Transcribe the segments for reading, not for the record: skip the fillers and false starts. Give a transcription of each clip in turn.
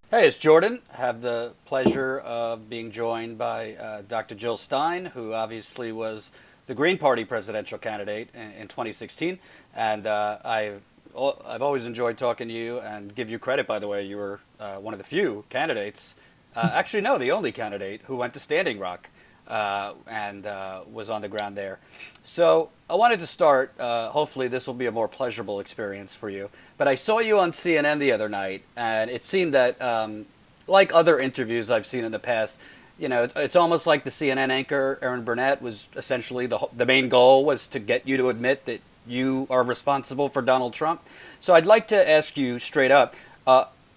Hey, it's Jordan. I have the pleasure of being joined by Dr. Jill Stein, who obviously was the Green Party presidential candidate in 2016. And I've always enjoyed talking to you and give you credit, by the way. You were one of the few candidates, actually, no, the only candidate who went to Standing Rock and was on the ground there. So I wanted to start. Hopefully, this will be a more pleasurable experience for you. But I saw you on CNN the other night, and it seemed that, like other interviews I've seen in the past, it's almost like the CNN anchor Aaron Burnett was essentially the main goal was to get you to admit that you are responsible for Donald Trump. So I'd like to ask you straight up.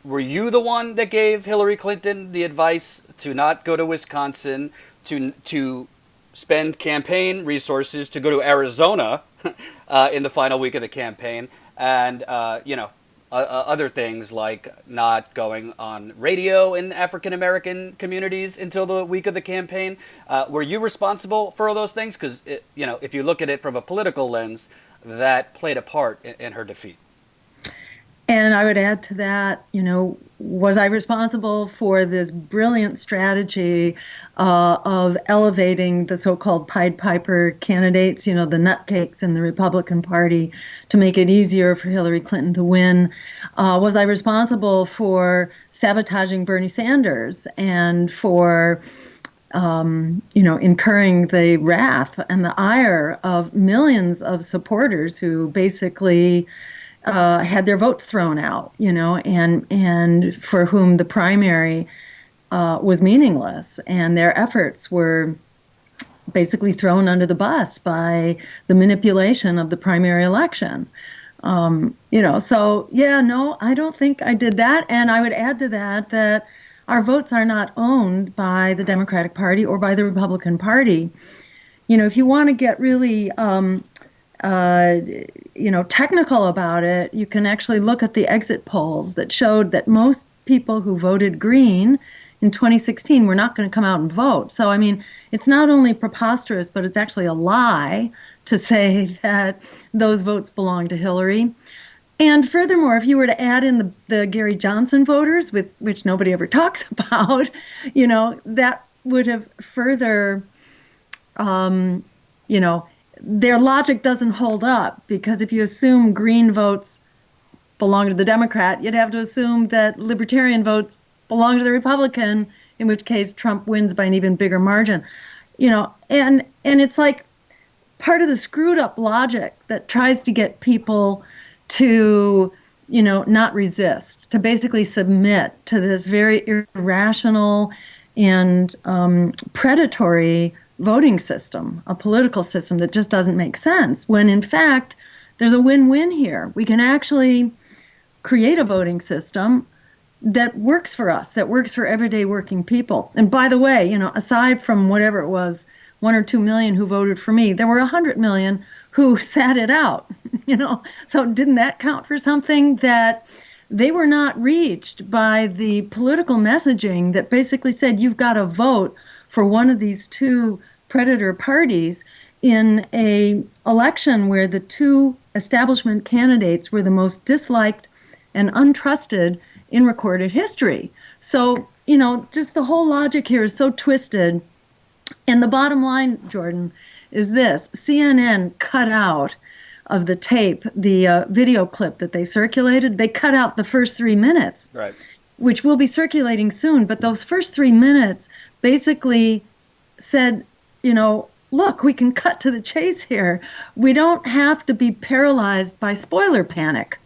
Were you the one that gave Hillary Clinton the advice to not go to Wisconsin, to spend campaign resources to go to Arizona in the final week of the campaign, and other things like not going on radio in African American communities until the week of the campaign? Were you responsible for all those things? Because if you look at it from a political lens, that played a part in her defeat. And I would add to that, was I responsible for this brilliant strategy of elevating the so-called Pied Piper candidates, the nutcakes in the Republican Party, to make it easier for Hillary Clinton to win? Was I responsible for sabotaging Bernie Sanders and for incurring the wrath and the ire of millions of supporters who basically had their votes thrown out, and for whom the primary was meaningless, and their efforts were basically thrown under the bus by the manipulation of the primary election. So yeah, no, I don't think I did that. And I would add to that our votes are not owned by the Democratic Party or by the Republican Party. If you want to get really technical about it, you can actually look at the exit polls that showed that most people who voted Green in 2016 were not going to come out and vote. So, I mean, it's not only preposterous, but it's actually a lie to say that those votes belong to Hillary. And furthermore, if you were to add in the Gary Johnson voters, which nobody ever talks about, that would have further, their logic doesn't hold up, because if you assume Green votes belong to the Democrat, you'd have to assume that Libertarian votes belong to the Republican, in which case Trump wins by an even bigger margin. And it's like part of the screwed up logic that tries to get people to, not resist, to basically submit to this very irrational and predatory voting system, a political system that just doesn't make sense, when in fact there's a win-win here. We can actually create a voting system that works for us, that works for everyday working people. And by the way, aside from whatever it was, 1 or 2 million who voted for me, there were 100 million who sat it out. So didn't that count for something? That they were not reached by the political messaging that basically said you've got to vote for one of these two predator parties in a election where the two establishment candidates were the most disliked and untrusted in recorded history. So, just the whole logic here is so twisted. And the bottom line, Jordan, is this: CNN cut out of the tape, the video clip that they circulated, they cut out the first 3 minutes, Right. which will be circulating soon. But those first 3 minutes basically said, look, we can cut to the chase here. We don't have to be paralyzed by spoiler panic.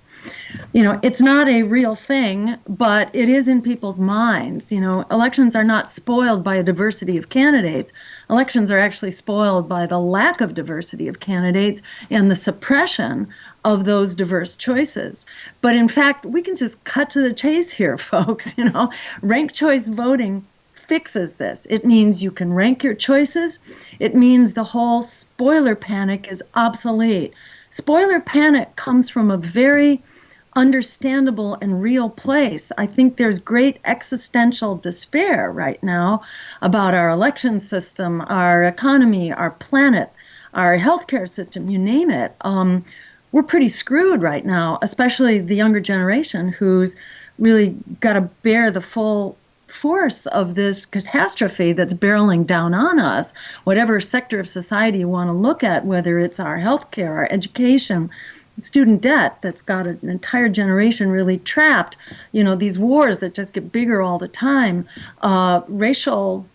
It's not a real thing, but it is in people's minds. Elections are not spoiled by a diversity of candidates. Elections are actually spoiled by the lack of diversity of candidates and the suppression of those diverse choices. But in fact, we can just cut to the chase here, folks. Ranked choice voting fixes this. It means you can rank your choices. It means the whole spoiler panic is obsolete. Spoiler panic comes from a very understandable and real place. I think there's great existential despair right now about our election system, our economy, our planet, our healthcare system, you name it. We're pretty screwed right now, especially the younger generation whose really got to bear the full force of this catastrophe that's barreling down on us, whatever sector of society you want to look at, whether it's our healthcare, our education, student debt that's got an entire generation really trapped, these wars that just get bigger all the time, racial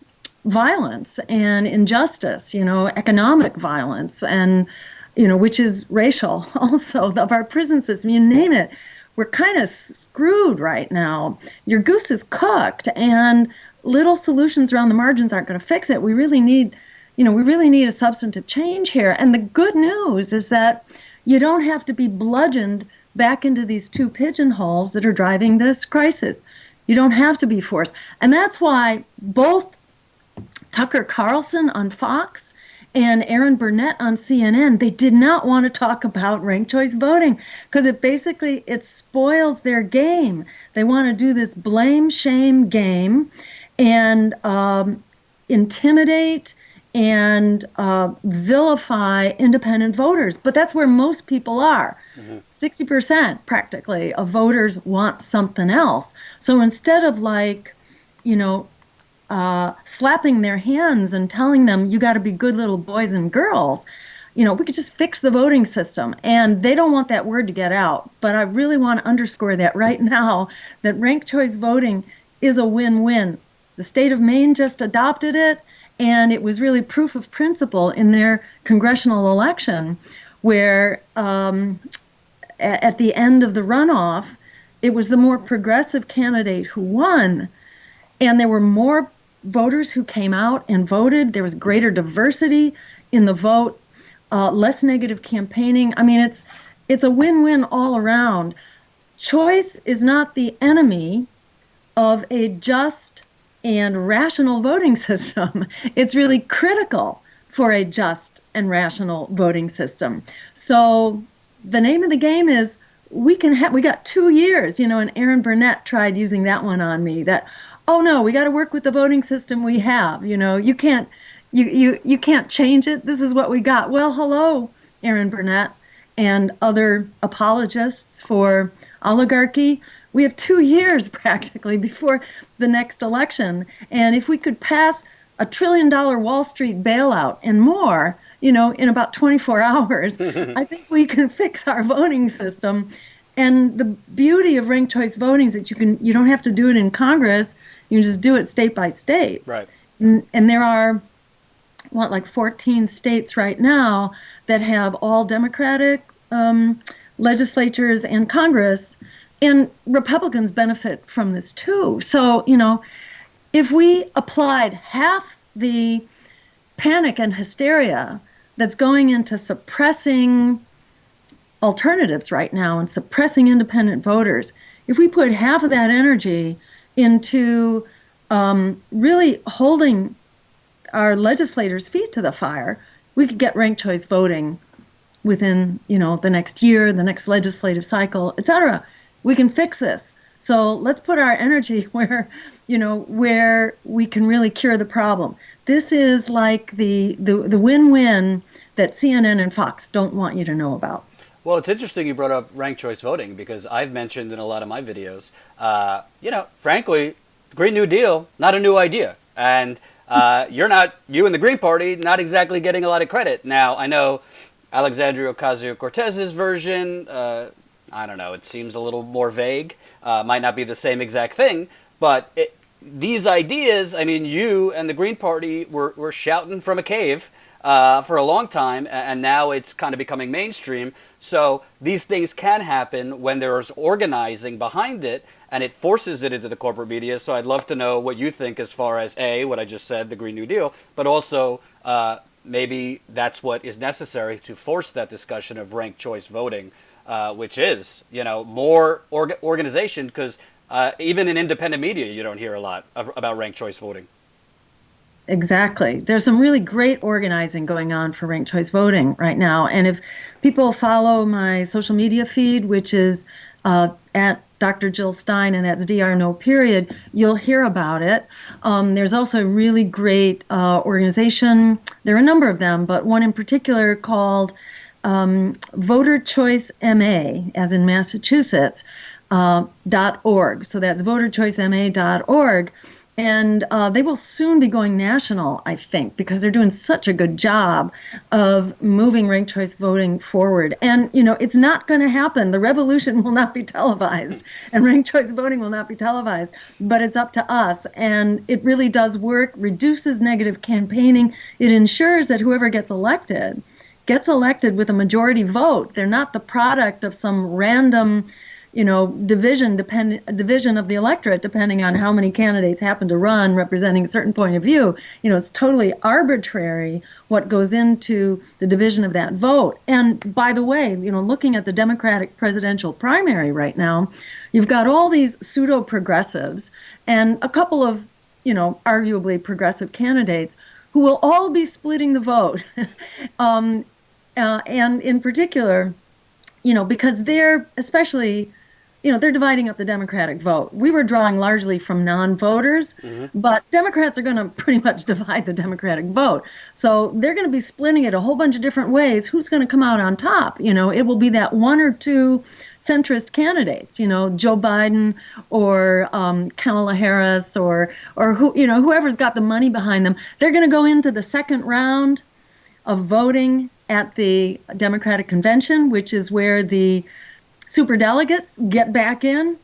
violence and injustice, economic violence, and, which is racial also, of our prison system, you name it. We're kind of screwed right now. Your goose is cooked, and little solutions around the margins aren't going to fix it. We really need a substantive change here. And the good news is that you don't have to be bludgeoned back into these two pigeonholes that are driving this crisis. You don't have to be forced. And that's why both Tucker Carlson on Fox and Aaron Burnett on CNN, they did not want to talk about ranked choice voting because it spoils their game. They want to do this blame shame game and intimidate and vilify independent voters. But that's where most people are. 60% practically of voters want something else. So instead of slapping their hands and telling them, you got to be good little boys and girls, we could just fix the voting system. And they don't want that word to get out. But I really want to underscore that right now, that ranked choice voting is a win-win. The state of Maine just adopted it, and it was really proof of principle in their congressional election, where at the end of the runoff, it was the more progressive candidate who won, and there were more voters who came out and voted. There was greater diversity in the vote, less negative campaigning. I mean, it's a win-win all around. Choice is not the enemy of a just and rational voting system. It's really critical for a just and rational voting system. So the name of the game is we got 2 years, and Aaron Burnett tried using that one on me, that, oh no, we got to work with the voting system we have. You can't change it. This is what we got. Well, hello, Aaron Burnett and other apologists for oligarchy. We have 2 years practically before the next election. And if we could pass $1 trillion Wall Street bailout and more, in about 24 hours, I think we can fix our voting system. And the beauty of ranked choice voting is that you don't have to do it in Congress. You can just do it state by state. Right. And there are, 14 states right now that have all Democratic legislatures and Congress, and Republicans benefit from this too. So, if we applied half the panic and hysteria that's going into suppressing alternatives right now and suppressing independent voters, if we put half of that energy into really holding our legislators' feet to the fire, we could get ranked choice voting within, the next year, the next legislative cycle, et cetera. We can fix this. So let's put our energy where we can really cure the problem. This is like the win-win that CNN and Fox don't want you to know about. Well, it's interesting you brought up ranked choice voting, because I've mentioned in a lot of my videos, frankly, the Green New Deal, not a new idea. And you and the Green Party, not exactly getting a lot of credit. Now, I know Alexandria Ocasio-Cortez's version, I don't know, it seems a little more vague, might not be the same exact thing, but these ideas, you and the Green Party were shouting from a cave for a long time, and now it's kind of becoming mainstream. So these things can happen when there's organizing behind it, and it forces it into the corporate media. So I'd love to know what you think as far as, A, what I just said, the Green New Deal, but also maybe that's what is necessary to force that discussion of ranked choice voting, which is, more organization, because even in independent media, you don't hear a lot about ranked choice voting. Exactly. There's some really great organizing going on for ranked choice voting right now. And if people follow my social media feed, which is at Dr. Jill Stein, and that's DR, you'll hear about it. There's also a really great organization. There are a number of them, but one in particular called Voter Choice MA, as in Massachusetts, .org. So that's voterchoicema.org. And they will soon be going national, I think, because they're doing such a good job of moving ranked choice voting forward. And, it's not going to happen. The revolution will not be televised, and ranked choice voting will not be televised, but it's up to us. And it really does work, reduces negative campaigning. It ensures that whoever gets elected with a majority vote. They're not the product of some random division of the electorate, depending on how many candidates happen to run representing a certain point of view. It's totally arbitrary what goes into the division of that vote. And by the way, looking at the Democratic presidential primary right now, you've got all these pseudo-progressives and a couple of, arguably progressive candidates who will all be splitting the vote. And in particular, because they're especially, they're dividing up the Democratic vote. We were drawing largely from non-voters, but Democrats are going to pretty much divide the Democratic vote. So they're going to be splitting it a whole bunch of different ways. Who's going to come out on top? It will be that one or two centrist candidates, Joe Biden or Kamala Harris or whoever's got the money behind them. They're going to go into the second round of voting at the Democratic Convention, which is where the superdelegates get back in.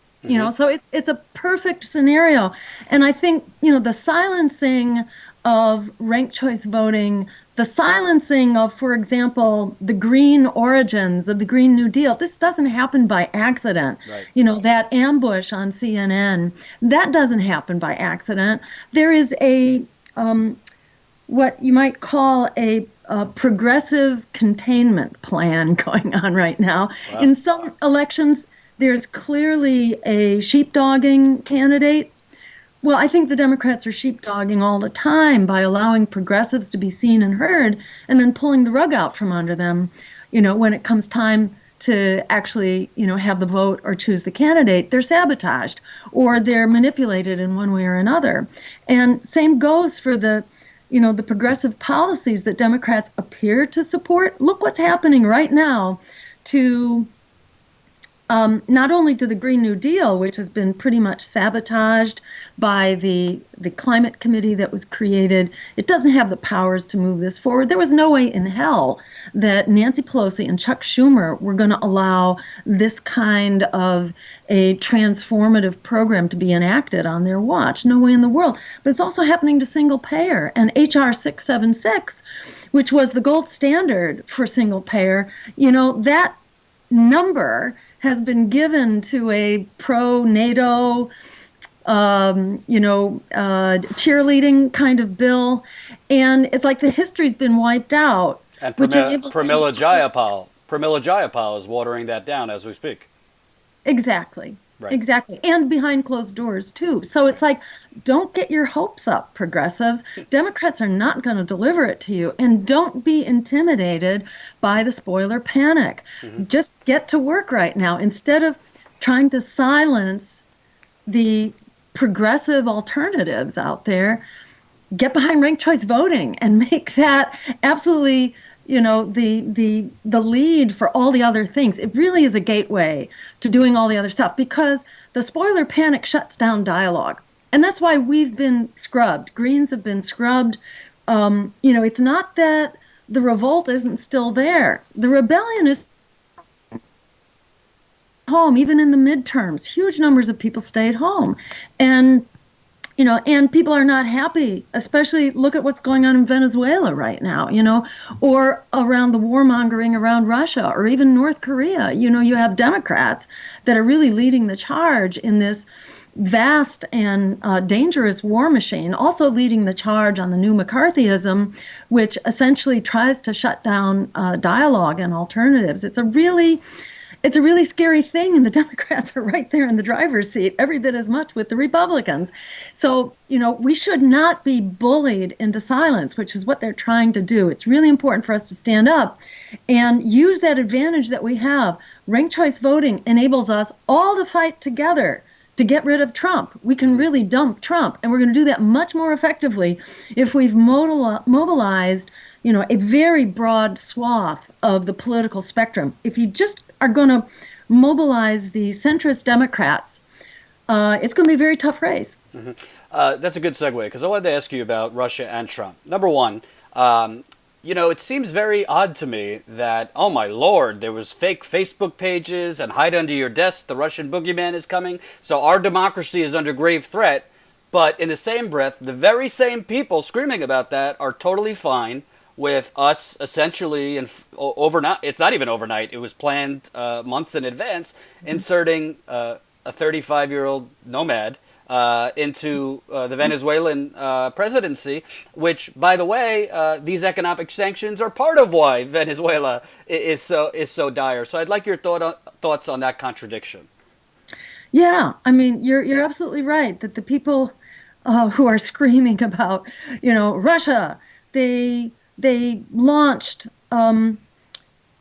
So it's a perfect scenario. And I think, the silencing of ranked choice voting, the silencing of, for example, the green origins of the Green New Deal, this doesn't happen by accident. Right. That ambush on CNN, that doesn't happen by accident. There is a, what you might call a progressive containment plan going on right now. Wow. In some elections, there's clearly a sheepdogging candidate. Well, I think the Democrats are sheepdogging all the time by allowing progressives to be seen and heard and then pulling the rug out from under them, when it comes time to actually, have the vote or choose the candidate. They're sabotaged or they're manipulated in one way or another. And same goes for the progressive policies that Democrats appear to support. Look what's happening right now to not only to the Green New Deal, which has been pretty much sabotaged by the climate committee that was created. It doesn't have the powers to move this forward. There was no way in hell that Nancy Pelosi and Chuck Schumer were going to allow this kind of a transformative program to be enacted on their watch. No way in the world. But it's also happening to single payer. And H.R. 676, which was the gold standard for single payer, that number has been given to a pro-NATO, cheerleading kind of bill. And it's like the history's been wiped out. And Pramila Jayapal is watering that down as we speak. Exactly. Right. Exactly. And behind closed doors, too. So it's like, don't get your hopes up, progressives. Democrats are not going to deliver it to you. And don't be intimidated by the spoiler panic. Just get to work right now. Instead of trying to silence the progressive alternatives out there, get behind ranked choice voting and make that absolutely the lead for all the other things. It really is a gateway to doing all the other stuff because the spoiler panic shuts down dialogue. And that's why we've been scrubbed. Greens have been scrubbed. It's not that the revolt isn't still there. The rebellion is home, even in the midterms. Huge numbers of people stayed home. And people are not happy, especially look at what's going on in Venezuela right now, or around the warmongering around Russia or even North Korea. You have Democrats that are really leading the charge in this vast and dangerous war machine, also leading the charge on the new McCarthyism, which essentially tries to shut down dialogue and alternatives. It's a really scary thing, and the Democrats are right there in the driver's seat every bit as much with the Republicans. So, we should not be bullied into silence, which is what they're trying to do. It's really important for us to stand up and use that advantage that we have. Ranked choice voting enables us all to fight together to get rid of Trump. We can really dump Trump, and we're going to do that much more effectively if we've mobilized, a very broad swath of the political spectrum. If you just are going to mobilize the centrist Democrats, it's going to be a very tough race. Mm-hmm. That's a good segue, because I wanted to ask you about Russia and Trump. Number one, it seems very odd to me that, oh my lord, there was fake Facebook pages and hide under your desk, the Russian boogeyman is coming, so our democracy is under grave threat. But in the same breath, the very same people screaming about that are totally fine with us essentially, overnight, it's not even overnight, it was planned months in advance, inserting a 35-year-old nomad into the Venezuelan presidency, which, by the way, these economic sanctions are part of why Venezuela is so dire. So I'd like your thoughts on that contradiction. Yeah, I mean, you're absolutely right that the people who are screaming about, Russia, they launched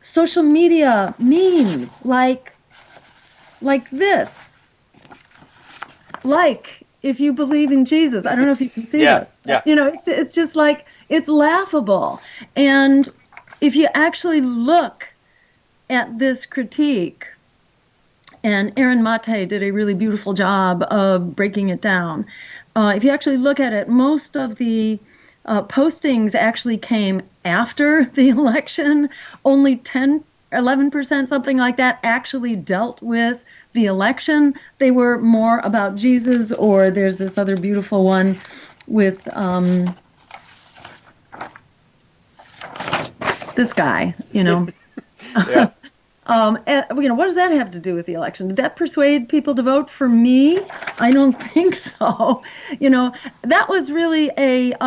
social media memes like this. Like, if you believe in Jesus. I don't know if you can see this. Yeah. It's just like, it's laughable. And if you actually look at this critique, and Aaron Mate did a really beautiful job of breaking it down. If you actually look at it, most of the postings actually came after the election. Only 11%, something like that, actually dealt with the election. They were more about Jesus, or there's this other beautiful one with this guy, Yeah. What does that have to do with the election? Did that persuade people to vote for me? I don't think so. That was really it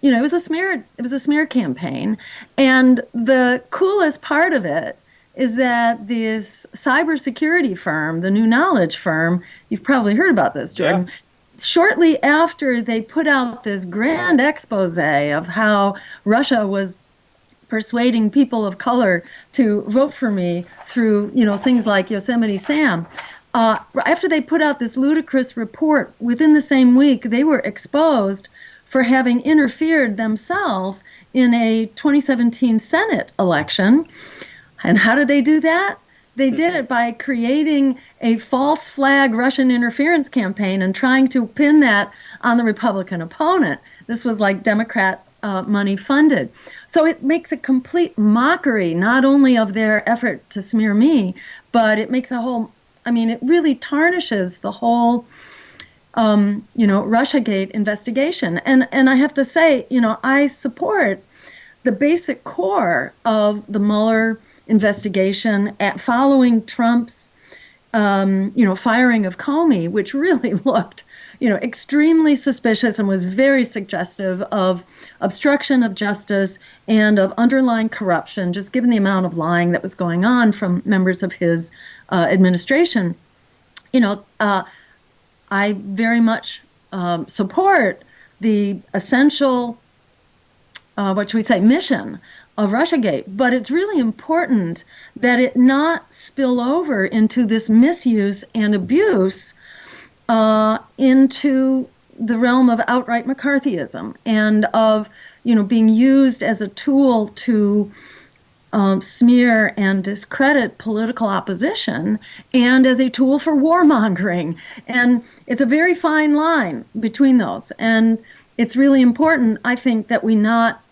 was a smear. It was a smear campaign, and the coolest part of it is that this cybersecurity firm, the New Knowledge firm, you've probably heard about this, Jordan. Yeah. Shortly after they put out this grand expose of how Russia was persuading people of color to vote for me through, things like Yosemite Sam. After they put out this ludicrous report, within the same week, they were exposed for having interfered themselves in a 2017 Senate election. And how did they do that? They did it by creating a false flag Russian interference campaign and trying to pin that on the Republican opponent. This was like Democrat money funded. So it makes a complete mockery, not only of their effort to smear me, but it makes it really tarnishes the whole, Russiagate investigation. And I have to say, I support the basic core of the Mueller investigation following Trump's, firing of Comey, which really looked, extremely suspicious and was very suggestive of obstruction of justice and of underlying corruption, just given the amount of lying that was going on from members of his administration. I very much support the essential, mission of Russiagate, but it's really important that it not spill over into this misuse and abuse into the realm of outright McCarthyism and of, being used as a tool to smear and discredit political opposition and as a tool for warmongering. And it's a very fine line between those. And it's really important, I think, that we not,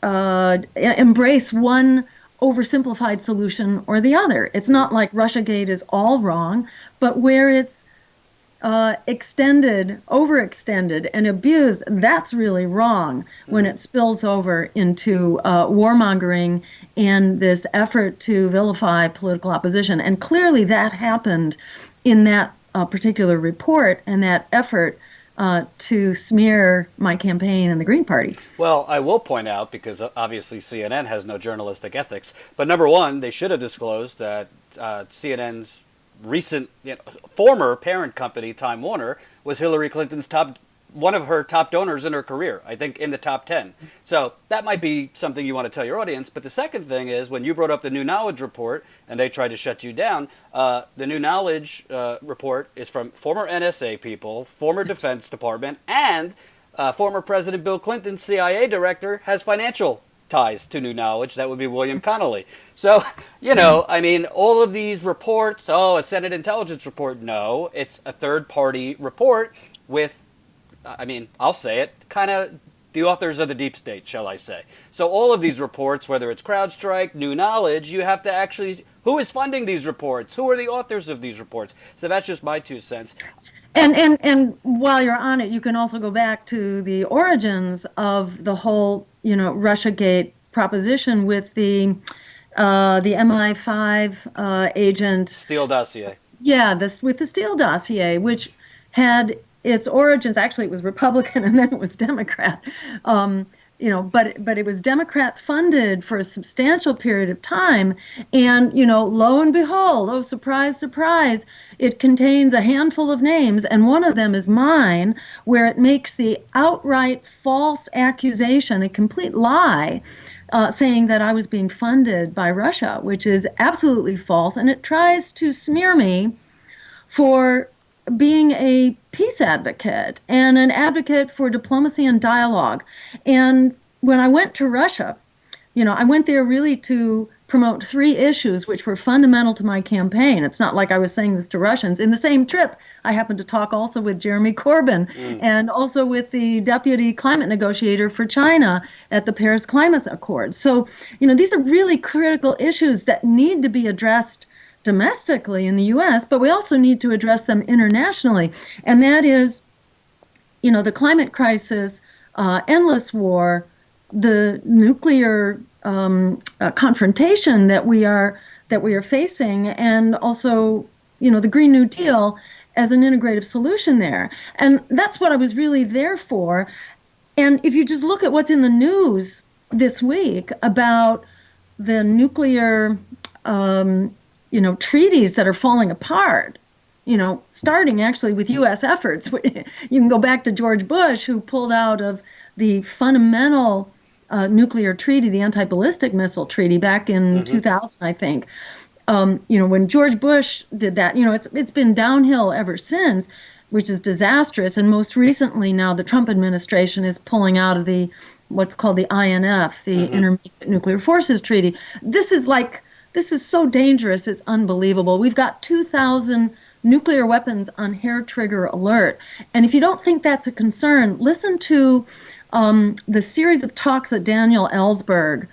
embrace one oversimplified solution or the other. It's not like Russiagate is all wrong, but where it's overextended, and abused, that's really wrong when it spills over into warmongering and this effort to vilify political opposition. And clearly that happened in that particular report and that effort to smear my campaign and the Green Party. Well, I will point out, because obviously CNN has no journalistic ethics, but number one, they should have disclosed that CNN's recent former parent company, Time Warner, was Hillary Clinton's one of her top donors in her career, I think in the top 10. So that might be something you want to tell your audience. But the second thing is, when you brought up the New Knowledge report and they tried to shut you down, the New Knowledge report is from former NSA people, former Defense Department, and former President Bill Clinton's CIA director has financial ties to New Knowledge. That would be William Connolly. So, you know, I mean, all of these reports, a Senate intelligence report, no, it's a third-party report with, I mean, I'll say it, kind of the authors of the deep state, shall I say. So all of these reports, whether it's CrowdStrike, New Knowledge, you have to actually, who is funding these reports? Who are the authors of these reports? So that's just my 2 cents. And while you're on it, you can also go back to the origins of the whole, you know, Russiagate proposition with the MI5 agent Steele dossier. Yeah, with the Steele dossier, which had its origins. Actually, it was Republican and then it was Democrat. You know, but it was Democrat funded for a substantial period of time, and you know, lo and behold, oh surprise, surprise, it contains a handful of names, and one of them is mine, where it makes the outright false accusation, a complete lie, saying that I was being funded by Russia, which is absolutely false, and it tries to smear me for being a peace advocate and an advocate for diplomacy and dialogue. And when I went to Russia, you know, I went there really to promote 3 issues which were fundamental to my campaign. It's not like I was saying this to Russians. In the same trip, I happened to talk also with Jeremy Corbyn and also with the deputy climate negotiator for China at the Paris Climate Accord. So, you know, these are really critical issues that need to be addressed domestically in the U.S., but we also need to address them internationally. And that is, you know, the climate crisis, endless war, the nuclear confrontation that we are facing, and also, you know, the Green New Deal as an integrative solution there. And that's what I was really there for. And if you just look at what's in the news this week about the nuclear you know, treaties that are falling apart, you know, starting actually with U.S. efforts. You can go back to George Bush, who pulled out of the fundamental nuclear treaty, the anti-ballistic missile treaty, back in 2000, I think. You know, when George Bush did that, you know, it's been downhill ever since, which is disastrous. And most recently now the Trump administration is pulling out of the what's called the INF, the Intermediate Nuclear Forces Treaty. This is so dangerous, it's unbelievable. We've got 2,000 nuclear weapons on hair trigger alert. And if you don't think that's a concern, listen to the series of talks that Daniel Ellsberg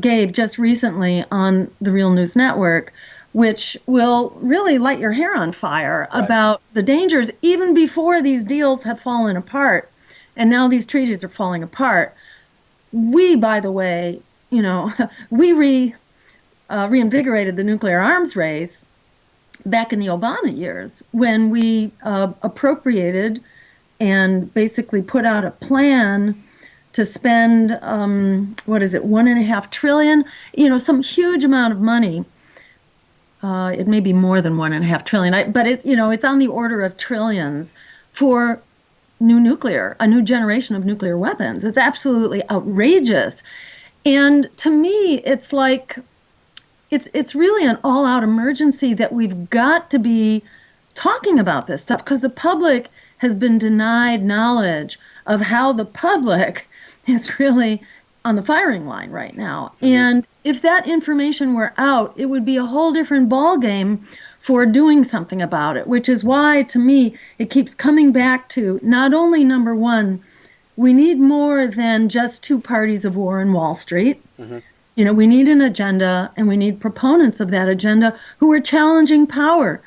gave just recently on the Real News Network, which will really light your hair on fire about the dangers even before these deals have fallen apart. And now these treaties are falling apart. We, by the way, you know, we reinvigorated the nuclear arms race back in the Obama years when we appropriated and basically put out a plan to spend, $1.5 trillion, you know, some huge amount of money. It may be more than $1.5 trillion, but it's, you know, it's on the order of trillions for a new generation of nuclear weapons. It's absolutely outrageous. And to me, it's like, it's really an all-out emergency that we've got to be talking about this stuff, because the public has been denied knowledge of how the public is really on the firing line right now. And if that information were out, it would be a whole different ballgame for doing something about it, which is why, to me, it keeps coming back to not only, number one, we need more than just 2 parties of war in Wall Street. You know, we need an agenda, and we need proponents of that agenda who are challenging power.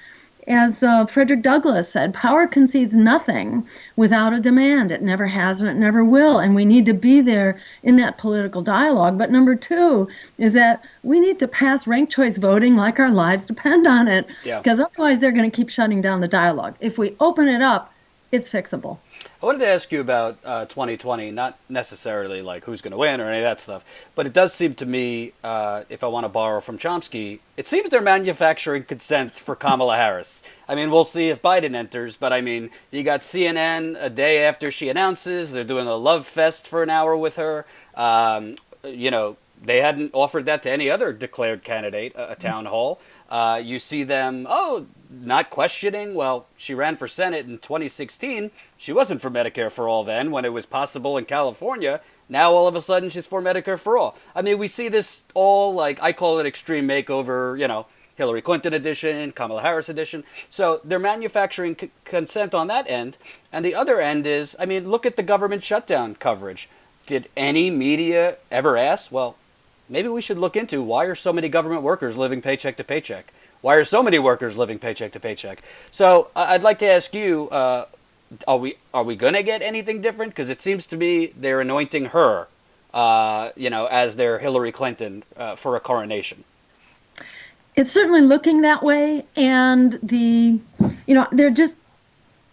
As Frederick Douglass said, power concedes nothing without a demand. It never has and it never will. And we need to be there in that political dialogue. But number 2 is that we need to pass ranked choice voting like our lives depend on it. Because otherwise they're going to keep shutting down the dialogue. If we open it up, it's fixable. I wanted to ask you about 2020, not necessarily like who's going to win or any of that stuff, but it does seem to me, if I want to borrow from Chomsky, it seems they're manufacturing consent for Kamala Harris. I mean, we'll see if Biden enters, but I mean, you got CNN a day after she announces, they're doing a love fest for an hour with her. You know, they hadn't offered that to any other declared candidate, a town hall. You see them, not questioning. Well, she ran for Senate in 2016. She wasn't for Medicare for all then when it was possible in California. Now all of a sudden she's for Medicare for all. I mean, we see this all, like, I call it extreme makeover, Hillary Clinton edition, Kamala Harris edition. So they're manufacturing consent on that end. And the other end is, I mean, look at the government shutdown coverage. Did any media ever ask, well, maybe we should look into why are so many government workers living paycheck to paycheck? Why are so many workers living paycheck to paycheck? So I'd like to ask you, are we going to get anything different? Because it seems to me they're anointing her, as their Hillary Clinton for a coronation. It's certainly looking that way, and there are just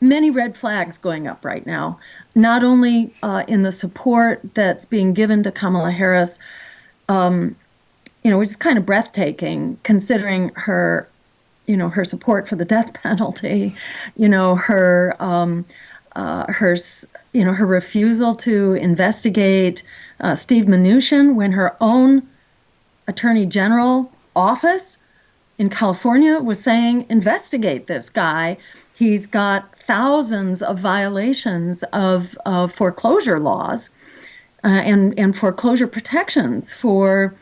many red flags going up right now, not only in the support that's being given to Kamala Harris, which is kind of breathtaking considering her support for the death penalty, her refusal to investigate Steve Mnuchin when her own Attorney General office in California was saying, investigate this guy. He's got thousands of violations of foreclosure laws and foreclosure protections for,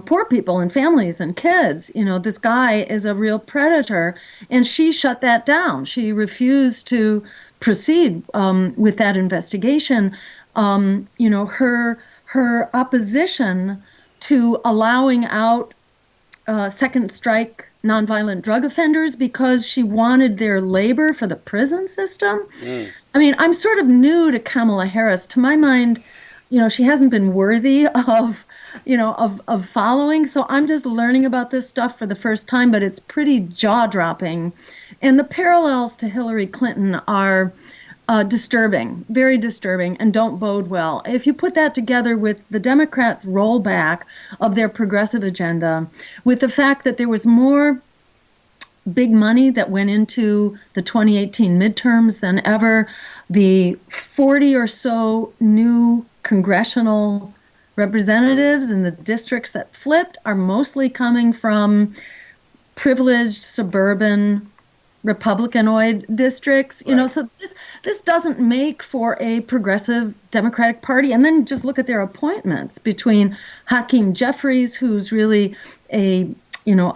poor people and families and kids. This guy is a real predator, and she shut that down. She refused to proceed with that investigation. Her opposition to allowing out second strike nonviolent drug offenders because she wanted their labor for the prison system. I mean, I'm sort of new to Kamala Harris. To my mind, she hasn't been worthy of following. So I'm just learning about this stuff for the first time, but it's pretty jaw-dropping. And the parallels to Hillary Clinton are disturbing, very disturbing, and don't bode well. If you put that together with the Democrats' rollback of their progressive agenda, with the fact that there was more big money that went into the 2018 midterms than ever, the 40 or so new congressional representatives in the districts that flipped are mostly coming from privileged suburban Republicanoid districts, Right. So this doesn't make for a progressive Democratic Party. And then just look at their appointments between Hakeem Jeffries, who's really a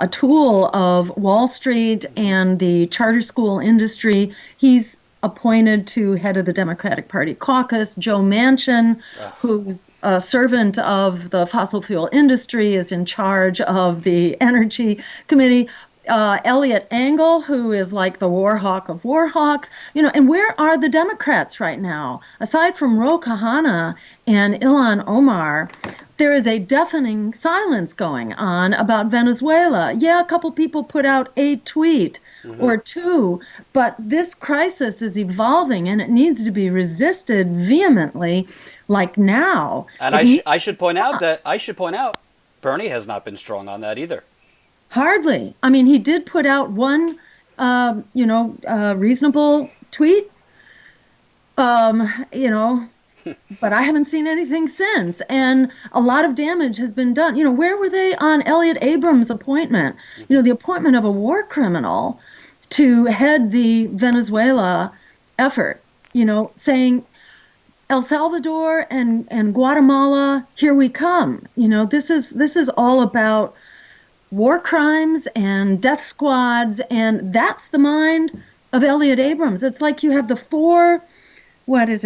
tool of Wall Street and the charter school industry. He's appointed to head of the Democratic Party caucus. Joe Manchin, who's a servant of the fossil fuel industry, is in charge of the Energy Committee. Elliot Engel, who is like the war hawk of war hawks, and where are the Democrats right now? Aside from Ro Khanna and Ilhan Omar, there is a deafening silence going on about Venezuela. Yeah, a couple people put out a tweet or two, but this crisis is evolving and it needs to be resisted vehemently, like now. And I should point out Bernie has not been strong on that either. Hardly. I mean, he did put out one, reasonable tweet, but I haven't seen anything since. And a lot of damage has been done. Where were they on Elliot Abrams' appointment? The appointment of a war criminal to head the Venezuela effort, saying, El Salvador and Guatemala, here we come. This is all about war crimes and death squads, and that's the mind of Elliot Abrams. It's like you have the four horses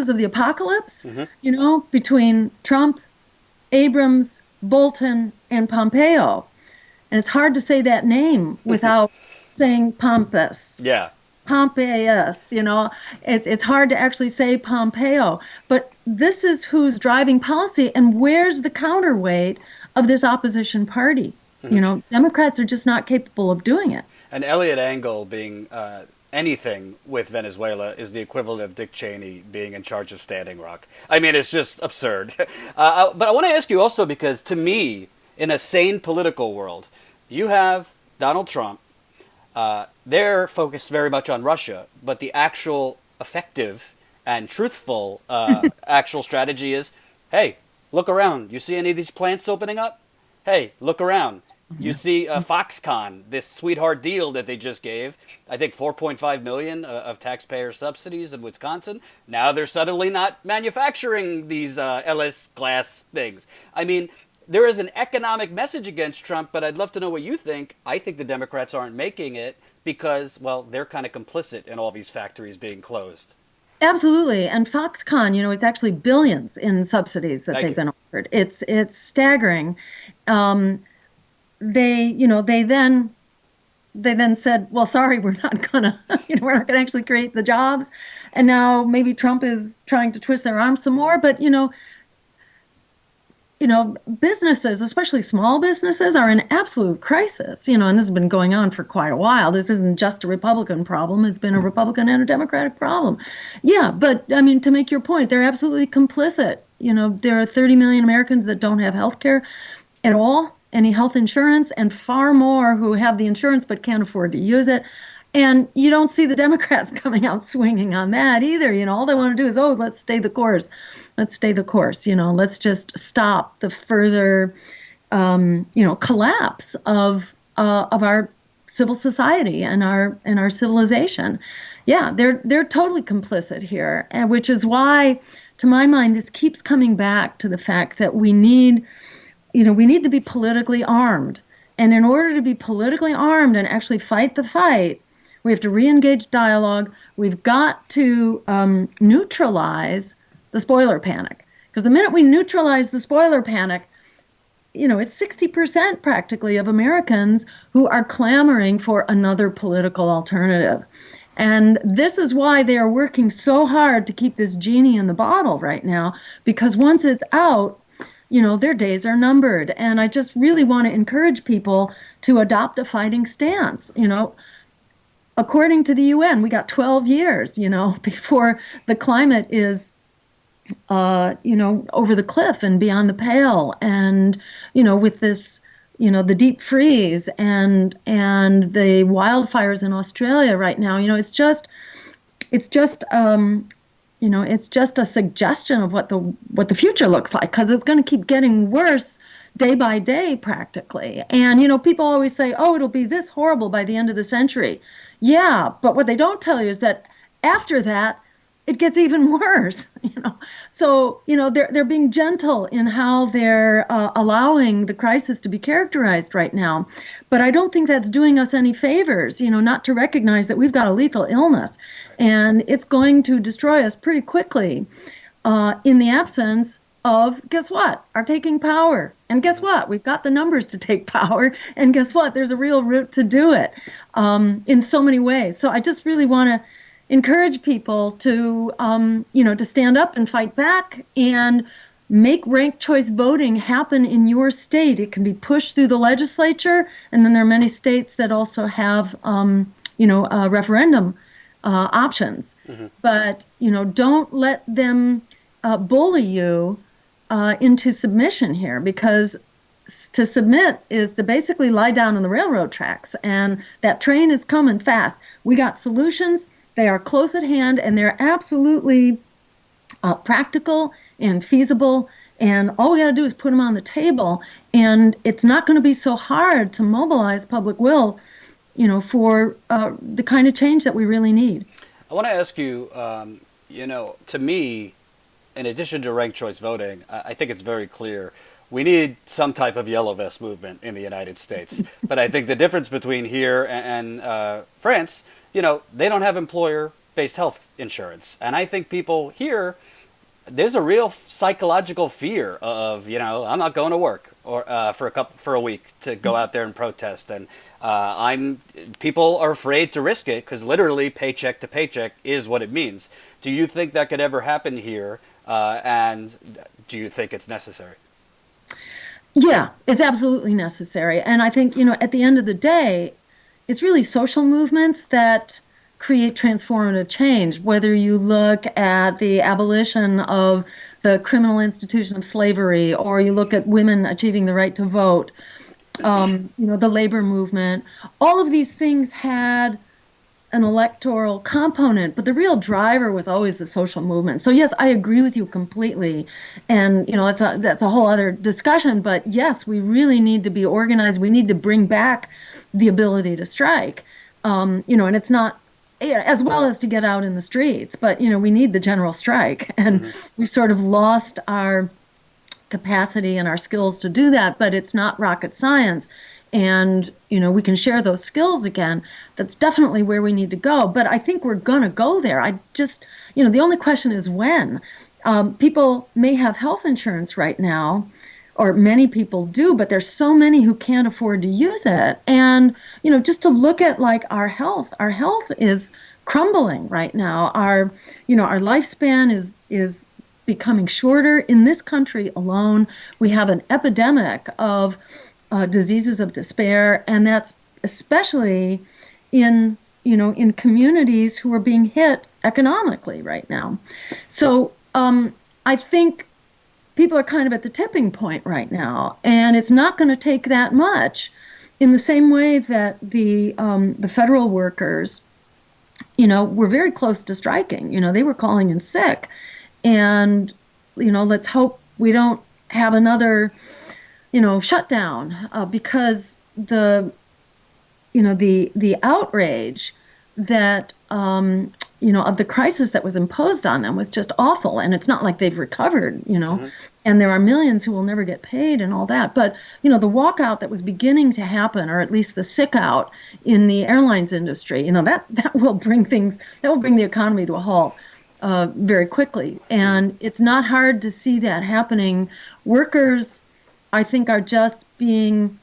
of the apocalypse, between Trump, Abrams, Bolton, and Pompeo. And it's hard to say that name without saying Pompous. Yeah. Pompeius, it's hard to actually say Pompeo. But this is who's driving policy, and where's the counterweight of this opposition party? Democrats are just not capable of doing it. And Elliot Engel being anything with Venezuela is the equivalent of Dick Cheney being in charge of Standing Rock. I mean, it's just absurd. But I want to ask you also, because to me, in a sane political world, you have Donald Trump. They're focused very much on Russia, but the actual effective and truthful actual strategy is, hey, look around. You see any of these plants opening up? Hey, look around. You see Foxconn, this sweetheart deal that they just gave, I think 4.5 million of taxpayer subsidies in Wisconsin. Now they're suddenly not manufacturing these LS glass things. I mean, there is an economic message against Trump, but I'd love to know what you think. I think the Democrats aren't making it because, well, they're kind of complicit in all these factories being closed. Absolutely. And Foxconn, it's actually billions in subsidies that they've been offered. It's staggering. They then said, well, sorry, we're not gonna actually create the jobs. And now maybe Trump is trying to twist their arms some more. But businesses, especially small businesses, are in absolute crisis, and this has been going on for quite a while. This isn't just a Republican problem. It's been a Republican and a Democratic problem. Yeah, but I mean, to make your point, they're absolutely complicit. There are 30 million Americans that don't have health care at all, any health insurance, and far more who have the insurance but can't afford to use it. And you don't see the Democrats coming out swinging on that either. All they want to do is, let's stay the course. Let's stay the course. Let's just stop the further, collapse of our civil society and our civilization. Yeah, they're totally complicit here, and which is why, to my mind, this keeps coming back to the fact that we need to be politically armed. And in order to be politically armed and actually fight the fight, we have to re-engage dialogue. We've got to neutralize the spoiler panic. Because the minute we neutralize the spoiler panic, it's 60% practically of Americans who are clamoring for another political alternative. And this is why they are working so hard to keep this genie in the bottle right now, because once it's out, their days are numbered. And I just really want to encourage people to adopt a fighting stance. According to the UN, we got 12 years, before the climate is, over the cliff and beyond the pale. And, with this, the deep freeze and the wildfires in Australia right now, it's just a suggestion of what the future looks like, because it's going to keep getting worse day by day, practically. And, people always say, it'll be this horrible by the end of the century. Yeah, but what they don't tell you is that after that, it gets even worse. So they're being gentle in how they're allowing the crisis to be characterized right now. But I don't think that's doing us any favors. Not to recognize that we've got a lethal illness, and it's going to destroy us pretty quickly in the absence of, guess what, our taking power. And guess what, we've got the numbers to take power. And guess what, there's a real route to do it in so many ways. So I just really want to encourage people to, to stand up and fight back and make ranked choice voting happen in your state. It can be pushed through the legislature, and then there are many states that also have, referendum options. Mm-hmm. But, don't let them bully you into submission here, because to submit is to basically lie down on the railroad tracks, and that train is coming fast. We got solutions. They are close at hand, and they're absolutely practical and feasible, and all we got to do is put them on the table, and it's not going to be so hard to mobilize public will, for the kind of change that we really need. I want to ask you, to me, in addition to ranked choice voting, I think it's very clear we need some type of yellow vest movement in the United States. But I think the difference between here and France, they don't have employer-based health insurance. And I think people here, there's a real psychological fear of, I'm not going to work or for a week to go out there and protest. And people are afraid to risk it because literally paycheck to paycheck is what it means. Do you think that could ever happen here? And do you think it's necessary? Yeah, it's absolutely necessary. And I think, at the end of the day, it's really social movements that create transformative change, whether you look at the abolition of the criminal institution of slavery, or you look at women achieving the right to vote, the labor movement. All of these things had an electoral component, but the real driver was always the social movement. So yes, I agree with you completely, and that's a whole other discussion. But yes, we really need to be organized. We need to bring back the ability to strike, and it's not as well as to get out in the streets, but we need the general strike, and we sort of lost our capacity and our skills to do that, but it's not rocket science. And, we can share those skills again. That's definitely where we need to go. But I think we're going to go there. I just, the only question is when. People may have health insurance right now, or many people do, but there's so many who can't afford to use it. And, just to look at like our health is crumbling right now. Our lifespan is becoming shorter. In this country alone, we have an epidemic of diseases of despair, and that's especially in communities who are being hit economically right now. So I think people are kind of at the tipping point right now, and it's not going to take that much. In the same way that the federal workers, were very close to striking. They were calling in sick, and let's hope we don't have another shutdown, because the outrage that of the crisis that was imposed on them was just awful. And it's not like they've recovered, and there are millions who will never get paid and all that. But the walkout that was beginning to happen, or at least the sick out in the airlines industry, that will bring the economy to a halt very quickly. And it's not hard to see that happening. Workers, I think, are just being,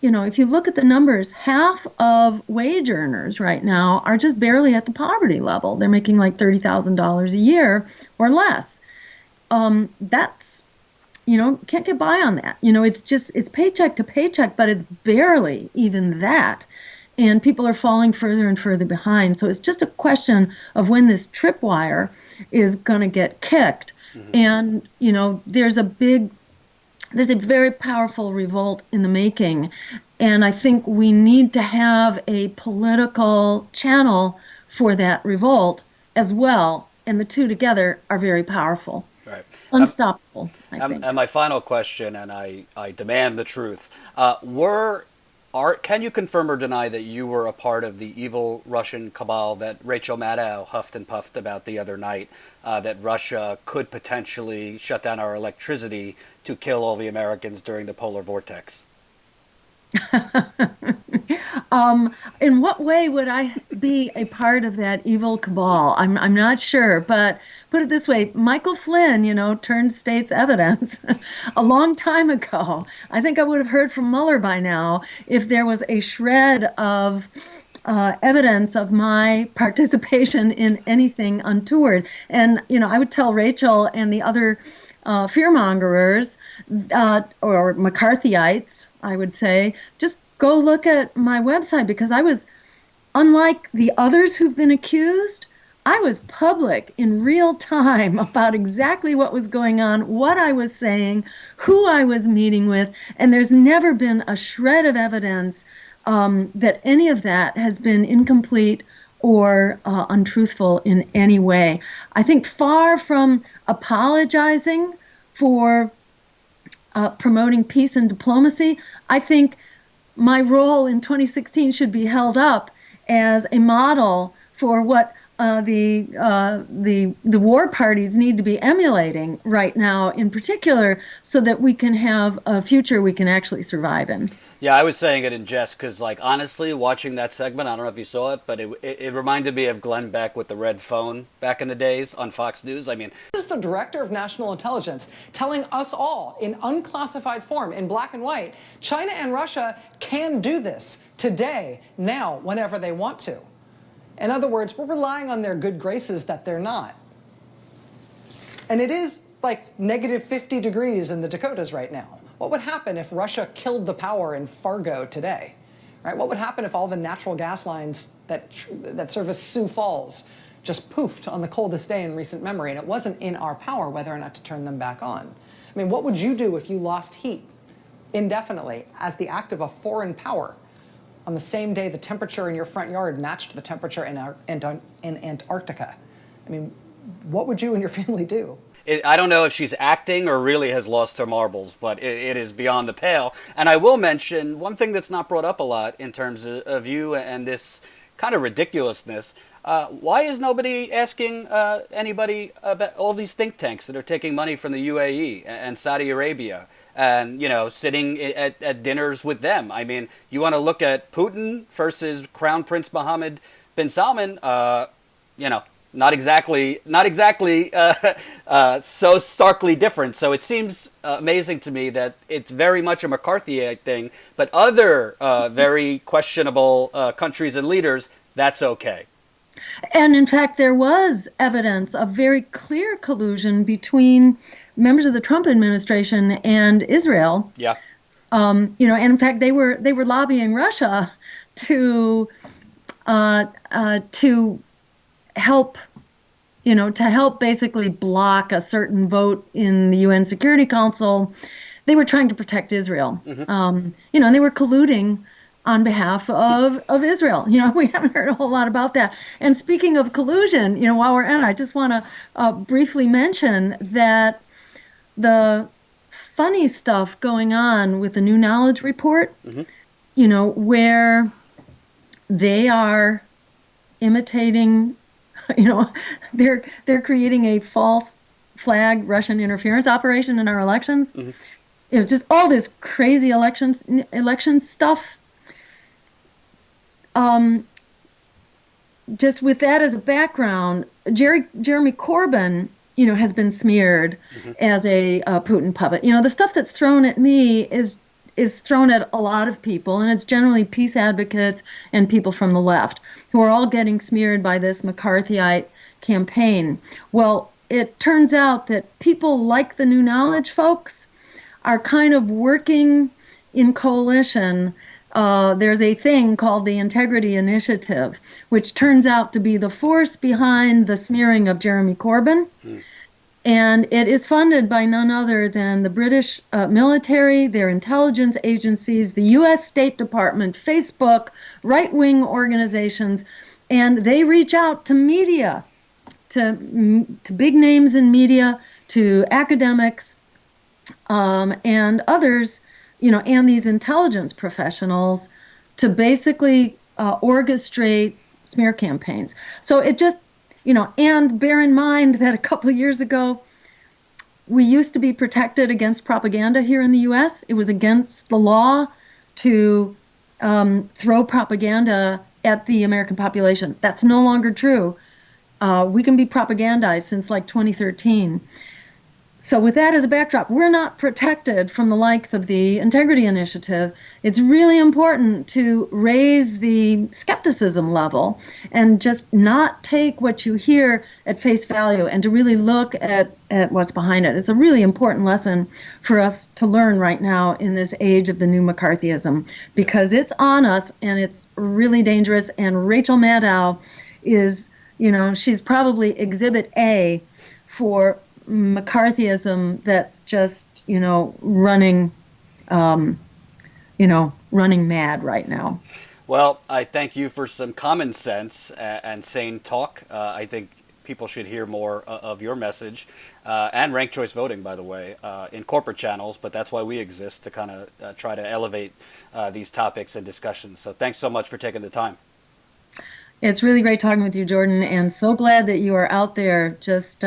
if you look at the numbers, half of wage earners right now are just barely at the poverty level. They're making like $30,000 a year or less. That's, can't get by on that. It's paycheck to paycheck, but it's barely even that. And people are falling further and further behind. So it's just a question of when this tripwire is going to get kicked. And, there's a very powerful revolt in the making, and I think we need to have a political channel for that revolt as well, and the two together are very powerful. Right. Unstoppable, I think. And my final question, and I demand the truth, can you confirm or deny that you were a part of the evil Russian cabal that Rachel Maddow huffed and puffed about the other night, that Russia could potentially shut down our electricity to kill all the Americans during the polar vortex? In what way would I be a part of that evil cabal? I'm not sure, but put it this way, Michael Flynn, turned state's evidence a long time ago. I think I would have heard from Mueller by now if there was a shred of evidence of my participation in anything untoward. And, I would tell Rachel and the other fearmongers, or McCarthyites, I would say, just go look at my website, because I was, unlike the others who've been accused, I was public in real time about exactly what was going on, what I was saying, who I was meeting with, and there's never been a shred of evidence that any of that has been incomplete or untruthful in any way. I think far from apologizing for promoting peace and diplomacy, I think my role in 2016 should be held up as a model for what the war parties need to be emulating right now, in particular, so that we can have a future we can actually survive in. Yeah, I was saying it in jest because, honestly, watching that segment, I don't know if you saw it, but it reminded me of Glenn Beck with the red phone back in the days on Fox News. I mean, this is the director of national intelligence telling us all in unclassified form, in black and white, China and Russia can do this today, now, whenever they want to. In other words, we're relying on their good graces that they're not. And it is like negative 50 degrees in the Dakotas right now. What would happen if Russia killed the power in Fargo today? Right? What would happen if all the natural gas lines that service Sioux Falls just poofed on the coldest day in recent memory, and it wasn't in our power whether or not to turn them back on? I mean, what would you do if you lost heat indefinitely as the act of a foreign power? on the same day the temperature in your front yard matched the temperature in Antarctica. I mean, what would you and your family do? I don't know if she's acting or really has lost her marbles, but it is beyond the pale. And I will mention one thing that's not brought up a lot in terms of you and this kind of ridiculousness. Why is nobody asking anybody about all these think tanks that are taking money from the UAE and Saudi Arabia and, you know, sitting at dinners with them? I mean, you want to look at Putin versus Crown Prince Mohammed bin Salman, you know, not exactly so starkly different. So it seems amazing to me that it's very much a McCarthyite thing, but other very questionable countries and leaders, that's okay. And in fact, there was evidence of very clear collusion between members of the Trump administration and Israel. Yeah. And in fact, they were lobbying Russia to help, to help basically block a certain vote in the UN Security Council. They were trying to protect Israel. Mm-hmm. And they were colluding on behalf of Israel. We haven't heard a whole lot about that. And speaking of collusion, while we're at it, I just want to briefly mention that the funny stuff going on with the New Knowledge Report, mm-hmm. Where they are imitating, they're creating a false flag Russian interference operation in our elections. Mm-hmm. Just all this crazy election stuff. Just with that as a background, Jeremy Corbyn, has been smeared mm-hmm. as a Putin puppet. The stuff that's thrown at me is thrown at a lot of people, and it's generally peace advocates and people from the left who are all getting smeared by this McCarthyite campaign. Well, it turns out that people like the New Knowledge folks are kind of working in coalition. There's a thing called the Integrity Initiative, which turns out to be the force behind the smearing of Jeremy Corbyn. And it is funded by none other than the British military, their intelligence agencies, the U.S. State Department, Facebook, right-wing organizations, and they reach out to media, to big names in media, to academics, and others, and these intelligence professionals to basically orchestrate smear campaigns. So it just, and bear in mind that a couple of years ago, we used to be protected against propaganda here in the U.S. It was against the law to throw propaganda at the American population. That's no longer true. We can be propagandized since like 2013. So with that as a backdrop, we're not protected from the likes of the Integrity Initiative. It's really important to raise the skepticism level and just not take what you hear at face value and to really look at what's behind it. It's a really important lesson for us to learn right now in this age of the new McCarthyism, because it's on us and it's really dangerous. And Rachel Maddow is, she's probably exhibit A for McCarthyism that's just, running mad right now. Well, I thank you for some common sense and sane talk. I think people should hear more of your message and ranked choice voting, by the way, in corporate channels. But that's why we exist, to kind of try to elevate these topics and discussions. So thanks so much for taking the time. It's really great talking with you, Jordan, and so glad that you are out there just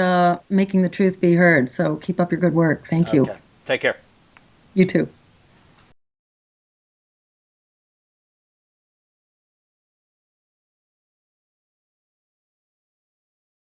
making the truth be heard. So keep up your good work. Thank you. Okay. Take care. You too.